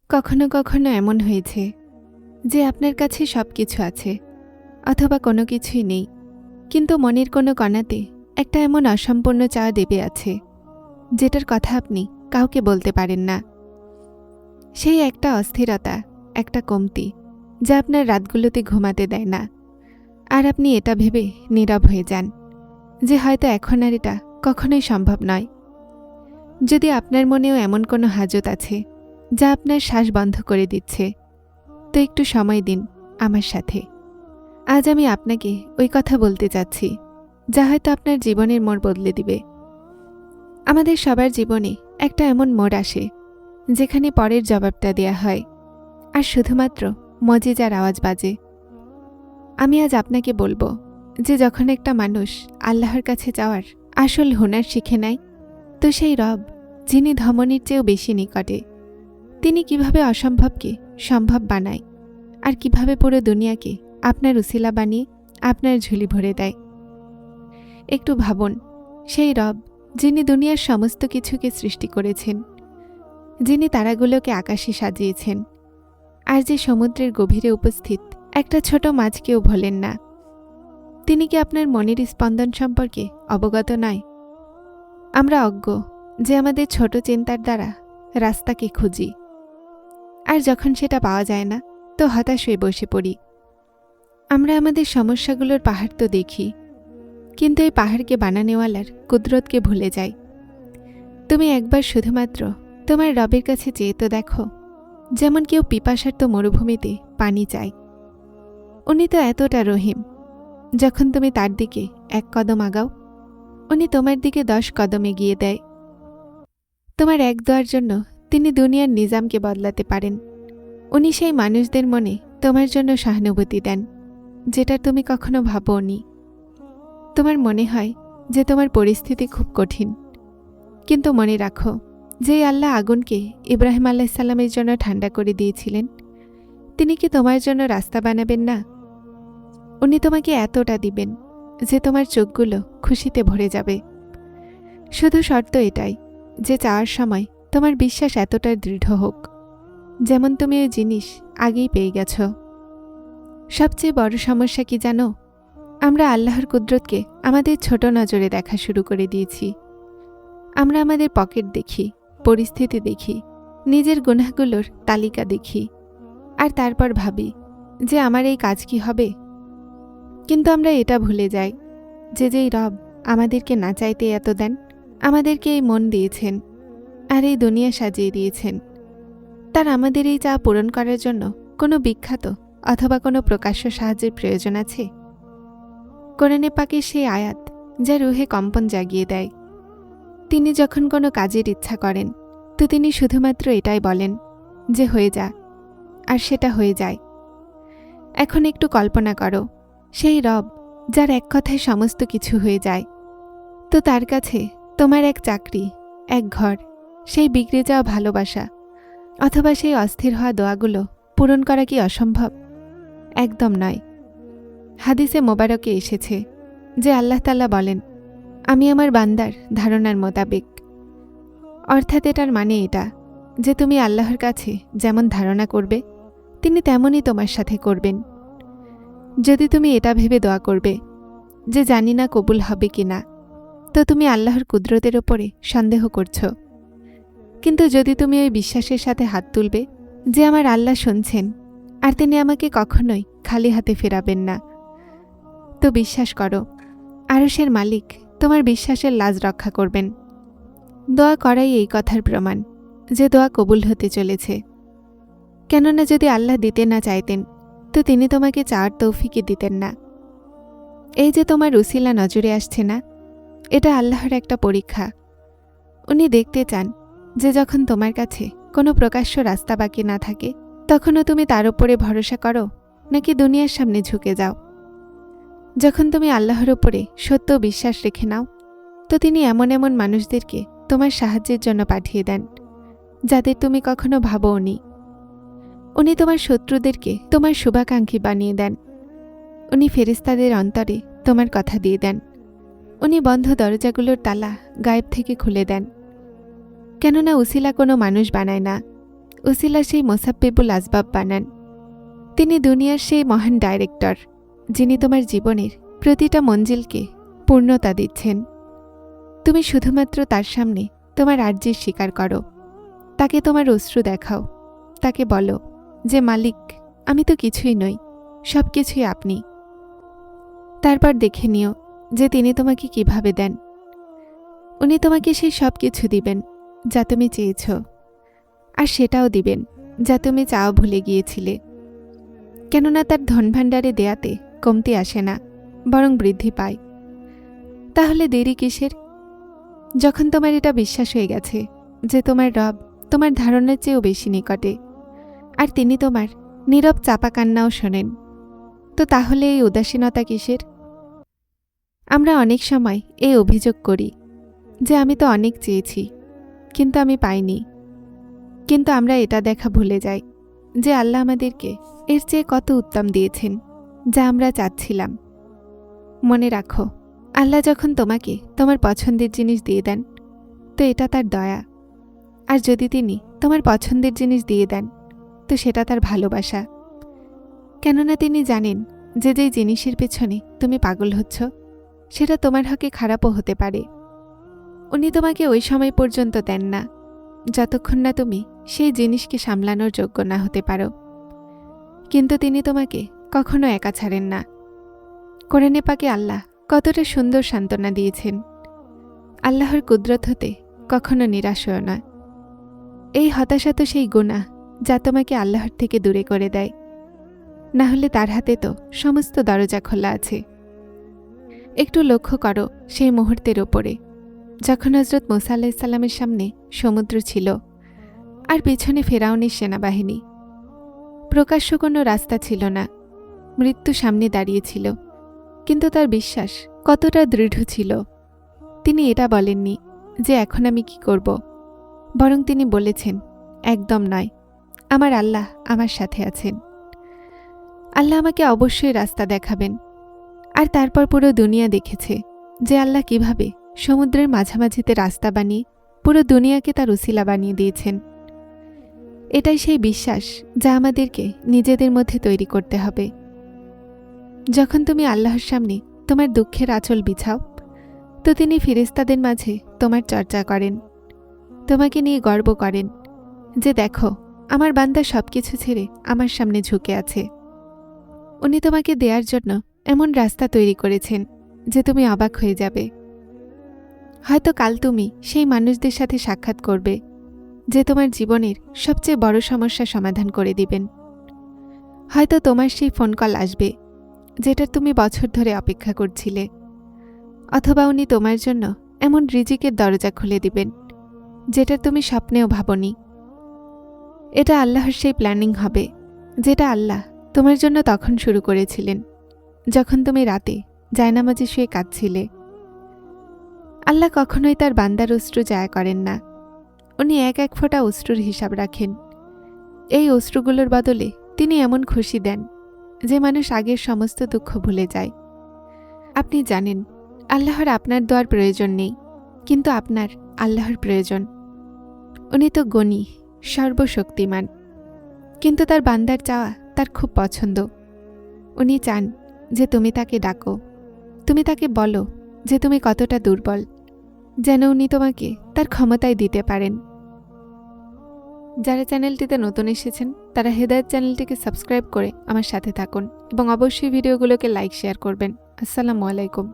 কখনো কখনো এমন হয়েছে যে আপনার কাছে সব কিছু আছে, অথবা কোনো কিছুই নেই, কিন্তু মনের কোনো কণাতে একটা এমন অসম্পূর্ণ চাওয়া দেবে আছে, যেটার কথা আপনি কাউকে বলতে পারেন না। সেই একটা অস্থিরতা, একটা কমতি, যা আপনার রাতগুলোতে ঘুমাতে দেয় না। আর আপনি এটা ভেবে নীরব হয়ে যান যে হয়তো এখন আর এটা কখনোই সম্ভব নয়। যদি আপনার মনেও এমন কোনো হাজত আছে যা আপনার শ্বাস বন্ধ করে দিচ্ছে, তো একটু সময় দিন আমার সাথে। আজ আমি আপনাকে ওই কথা বলতে চাচ্ছি যা হয়তো আপনার জীবনের মোড় বদলে দিবে। আমাদের সবার জীবনে একটা এমন মোড় আসে যেখানে পরের জবাবটা দেয়া হয় আর শুধুমাত্র মজিজার আওয়াজ বাজে। আমি আজ আপনাকে বলবো যে যখন একটা মানুষ আল্লাহর কাছে যাওয়ার আসল হুনার শিখে নেয়, তো সেই রব, যিনি ধমনীর চেয়েও বেশি নিকটে, তিনি কিভাবে অসম্ভবকে সম্ভব বানায় আর কিভাবে পুরো দুনিয়াকে আপনার উসিলা বানিয়ে আপনার ঝুলি ভরে দেয়। একটু ভাবুন, সেই রব যিনি দুনিয়ার সমস্ত কিছুকে সৃষ্টি করেছেন, যিনি তারাগুলোকে আকাশে সাজিয়েছেন, আর যে সমুদ্রের গভীরে উপস্থিত একটা ছোট মাছকেও ভোলেন না, তিনি কি আপনার মনের স্পন্দন সম্পর্কে অবগত নয়? আমরা অজ্ঞ যে আমাদের ছোট চিন্তার দ্বারা রাস্তাকে খুঁজি, আর যখন সেটা পাওয়া যায় না তো হতাশ হয়ে বসে পড়ি। আমরা আমাদের সমস্যাগুলোর পাহাড় তো দেখি, কিন্তু এই পাহাড়কে বানানেওয়ালার কুদরতকে ভুলে যাই। তুমি একবার শুধুমাত্র তোমার রবের কাছে চেয়ে তো দেখো, যেমন কেউ পিপাসার্ত মরুভূমিতে পানি চায়। উনি তো এতটা রহিম, যখন তুমি তার দিকে 1 কদম আগাও, উনি তোমার দিকে 10 কদম এগিয়ে দেয়। তোমার এক দোয়ার জন্য তিনি দুনিয়ার নিজামকে বদলাতে পারেন। উনি সেই মানুষদের মনে তোমার জন্য সহানুভূতি দেন, যেটা তুমি কখনো ভাবোনি। তোমার মনে হয় যে তোমার পরিস্থিতি খুব কঠিন, কিন্তু মনে রাখো যে আল্লাহ আগুনকে ইব্রাহিম আলাইহিসসালামের জন্য ঠান্ডা করে দিয়েছিলেন, তিনি কি তোমার জন্য রাস্তা বানাবেন না? উনি তোমাকে এতটা দিবেন যে তোমার চোখগুলো খুশিতে ভরে যাবে। শুধু শর্ত এটাই যে চাওয়ার সময় তোমার বিশ্বাস এতটা দৃঢ় হোক যেমন তুমি ওই জিনিস আগেই পেয়ে গেছ। সবচেয়ে বড় সমস্যা কি জানো? আমরা আল্লাহর কুদরতকে আমাদের ছোট নজরে দেখা শুরু করে দিয়েছি। আমরা আমাদের পকেট দেখি, পরিস্থিতি দেখি, নিজের গুনাহগুলোর তালিকা দেখি, আর তারপর ভাবি যে আমার এই কাজ কি হবে। কিন্তু আমরা এটা ভুলে যাই যে যেই রব আমাদেরকে না চাইতে এত দেন, আমাদেরকে এই মন দিয়েছেন আর এই দুনিয়া সাজিয়ে দিয়েছেন, তার আমাদের এই চাওয়া পূরণ করার জন্য কোনো বিখ্যাত অথবা কোনো প্রকাশ্য সাহায্যের প্রয়োজন আছে? কোরআনে পাকের সেই আয়াত যা রুহে কম্পন জাগিয়ে দেয়। তিনি যখন কোনো কাজের ইচ্ছা করেন, তো তিনি শুধুমাত্র এটাই বলেন যে হয়ে যা, আর সেটা হয়ে যায়। এখন একটু কল্পনা করো, সেই রব যার এক কথায় সমস্ত কিছু হয়ে যায়, তো তার কাছে তোমার এক চাকরি, এক ঘর, সেই বিগড়ে যাওয়া ভালোবাসা অথবা সেই অস্থির হওয়া দোয়াগুলো পূরণ করা কি অসম্ভব? একদম নয়। হাদিসে মোবারকে এসেছে যে আল্লাহ তাআলা বলেন, আমি আমার বান্দার ধারণার মোতাবেক। অর্থাৎ এটার মানে এটা যে তুমি আল্লাহর কাছে যেমন ধারণা করবে, তিনি তেমনই তোমার সাথে করবেন। যদি তুমি এটা ভেবে দোয়া করবে যে জানি না কবুল হবে কি না, তো তুমি আল্লাহর কুদরতের ওপরে সন্দেহ করছো। কিন্তু যদি তুমি ওই বিশ্বাসের সাথে হাত তুলবে যে আমার আল্লাহ শুনছেন আর তিনি আমাকে কখনোই খালি হাতে ফেরাবেন না, তো বিশ্বাস করো, আরশের মালিক তোমার বিশ্বাসের লাজ রক্ষা করবেন। দোয়া করাই এই কথার প্রমাণ যে দোয়া কবুল হতে চলেছে। কেননা যদি আল্লাহ দিতে না চাইতেন, তো তিনি তোমাকে চাওয়ার তৌফিকই দিতেন না। এই যে তোমার উসিলা নজরে আসছে না, এটা আল্লাহর একটা পরীক্ষা। উনি দেখতে চান যে যখন তোমার কাছে কোনো প্রকাশ্য রাস্তা বাকি না থাকে, তখনও তুমি তার উপরে ভরসা করো নাকি দুনিয়ার সামনে ঝুঁকে যাও। যখন তুমি আল্লাহর উপরে সত্য বিশ্বাস রেখে নাও, তো তিনি এমন এমন মানুষদেরকে তোমার সাহায্যের জন্য পাঠিয়ে দেন যাদের তুমি কখনো ভাবোওনি। উনি তোমার শত্রুদেরকে তোমার শুভাকাঙ্ক্ষী বানিয়ে দেন। উনি ফেরেশতাদের অন্তরে তোমার কথা দিয়ে দেন। উনি বন্ধ দরজাগুলোর তালা গায়েব থেকে খুলে দেন। কেননা উসিলা কোনো মানুষ বানায় না, উসিলা সেই মোসাব্বিবুল আসবাব বানান। তিনি দুনিয়ার সেই মহান ডাইরেক্টর, যিনি তোমার জীবনের প্রতিটা মঞ্জিলকে পূর্ণতা দিচ্ছেন। তুমি শুধুমাত্র তার সামনে তোমার আর্জির স্বীকার করো, তাকে তোমার অশ্রু দেখাও, তাকে বলো যে মালিক, আমি তো কিছুই নই, সব কিছুই আপনি। তারপর দেখে নিও যে তিনি তোমাকে কিভাবে দেন। উনি তোমাকে সেই সব কিছু দিবেন যা তুমি চেয়েছ, আর সেটাও দিবেন যা তুমি চাও ভুলে গিয়েছিলে। কেননা তার ধনভাণ্ডারে দেয়াতে কমতি আসে না, বরং বৃদ্ধি পায়। তাহলে দেরি কিসের? যখন তোমার এটা বিশ্বাস হয়ে গেছে যে তোমার রব তোমার ধারণার চেয়েও বেশি নিকটে, আর তিনি তোমার নীরব চাপা কান্নাও শোনেন, তো তাহলে এই উদাসীনতা কিসের? আমরা অনেক সময় এই অভিযোগ করি যে আমি তো অনেক চেয়েছি, কিন্তু আমি পাইনি। কিন্তু আমরা এটা দেখা ভুলে যাই যে আল্লাহ আমাদেরকে এর চেয়ে কত উত্তম দিয়েছেন যা আমরা চাচ্ছিলাম। মনে রাখো, আল্লাহ যখন তোমাকে তোমার পছন্দের জিনিস দিয়ে দেন, তো এটা তার দয়া। আর যদি তিনি তোমার পছন্দের জিনিস দিয়ে দেন, তো সেটা তার ভালোবাসা। কেননা তিনি জানেন যে যেই জিনিসের পেছনে তুমি পাগল হচ্ছ, সেটা তোমার হকে খারাপও হতে পারে। উনি তোমাকে ওই সময় পর্যন্ত দেন না যতক্ষণ না তুমি সেই জিনিসকে সামলানোর যোগ্য না হতে পারো। কিন্তু তিনি তোমাকে কখনো একা ছাড়েন না। কোরআনে পাকে আল্লাহ কতটা সুন্দর সান্ত্বনা দিয়েছেন। আল্লাহর কুদরত হতে কখনো নিরাশ হও না। এই হতাশা তো সেই গুনাহ যা তোমাকে আল্লাহর থেকে দূরে করে দেয়। না হলে তার হাতে তো সমস্ত দরজা খোলা আছে। একটু লক্ষ্য করো সেই মুহূর্তের ওপরে, যখন হজরত মুসা আলাইহিস সালামের সামনে সমুদ্র ছিল আর পেছনে ফেরাউনের সেনাবাহিনী। প্রকাশ্য কোনো রাস্তা ছিল না, মৃত্যু সামনে দাঁড়িয়েছিল, কিন্তু তার বিশ্বাস কতটা দৃঢ় ছিল। তিনি এটা বলেননি যে এখন আমি কি করব, বরং তিনি বলেছেন, একদম নয়, আমার আল্লাহ আমার সাথে আছেন। আল্লাহ আমাকে অবশ্যই রাস্তা দেখাবেন। আর তারপর পুরো দুনিয়া দেখেছে যে আল্লাহ কিভাবে সমুদ্রের মাঝামাঝিতে রাস্তা বানিয়ে পুরো দুনিয়াকে তার উসিলা বানিয়ে দিয়েছেন। এটাই সেই বিশ্বাস যা আমাদেরকে নিজেদের মধ্যে তৈরি করতে হবে। যখন তুমি আল্লাহর সামনে তোমার দুঃখের আঁচল বিছাও, তো তিনি ফেরেশতাদের মাঝে তোমার চর্চা করেন, তোমাকে নিয়ে গর্ব করেন যে দেখো, আমার বান্দা সবকিছু ছেড়ে আমার সামনে ঝুঁকে আছে। উনি তোমাকে দেওয়ার জন্য এমন রাস্তা তৈরি করেছেন যে তুমি অবাক হয়ে যাবে। হয়তো কাল তুমি সেই মানুষদের সাথে সাক্ষাৎ করবে যে তোমার জীবনের সবচেয়ে বড় সমস্যা সমাধান করে দিবেন। হয়তো তোমার সেই ফোন কল আসবে যেটার তুমি বছর ধরে অপেক্ষা করছিলে। অথবা উনি তোমার জন্য এমন রিজিকের দরজা খুলে দিবেন যেটার তুমি স্বপ্নেও ভাবনি। এটা আল্লাহর সেই প্ল্যানিং হবে যেটা আল্লাহ তোমার জন্য তখন শুরু করেছিলেন যখন তুমি রাতে জায়নামাজে শুয়ে কাঁদছিলে। আল্লাহ কখনোই তার বান্দার অশ্রু জায়া করেন না। উনি এক এক ফোঁটা অশ্রুর হিসাব রাখেন। এই অশ্রুগুলোর বদলে তিনি এমন খুশি দেন যে মানুষ আগের সমস্ত দুঃখ ভুলে যায়। আপনি জানেন আল্লাহর আপনার দোয়ার প্রয়োজন নেই, কিন্তু আপনার আল্লাহর প্রয়োজন। উনি তো গণী, সর্বশক্তিমান, কিন্তু তার বান্দার চাওয়া তার খুব পছন্দ। উনি চান যে তুমি তাকে ডাকো, তুমি তাকে বলো যে তুমি কতটা দুর্বল, যেন উনি তোমাকে তার ক্ষমতায় দিতে পারেন। যারা চ্যানেলটিতে নতুন এসেছেন তারা হেদায়েত চ্যানেলটিকে সাবস্ক্রাইব করে আমার সাথে থাকুন এবং অবশ্যই ভিডিওগুলোকে লাইক শেয়ার করবেন। আসসালামু আলাইকুম।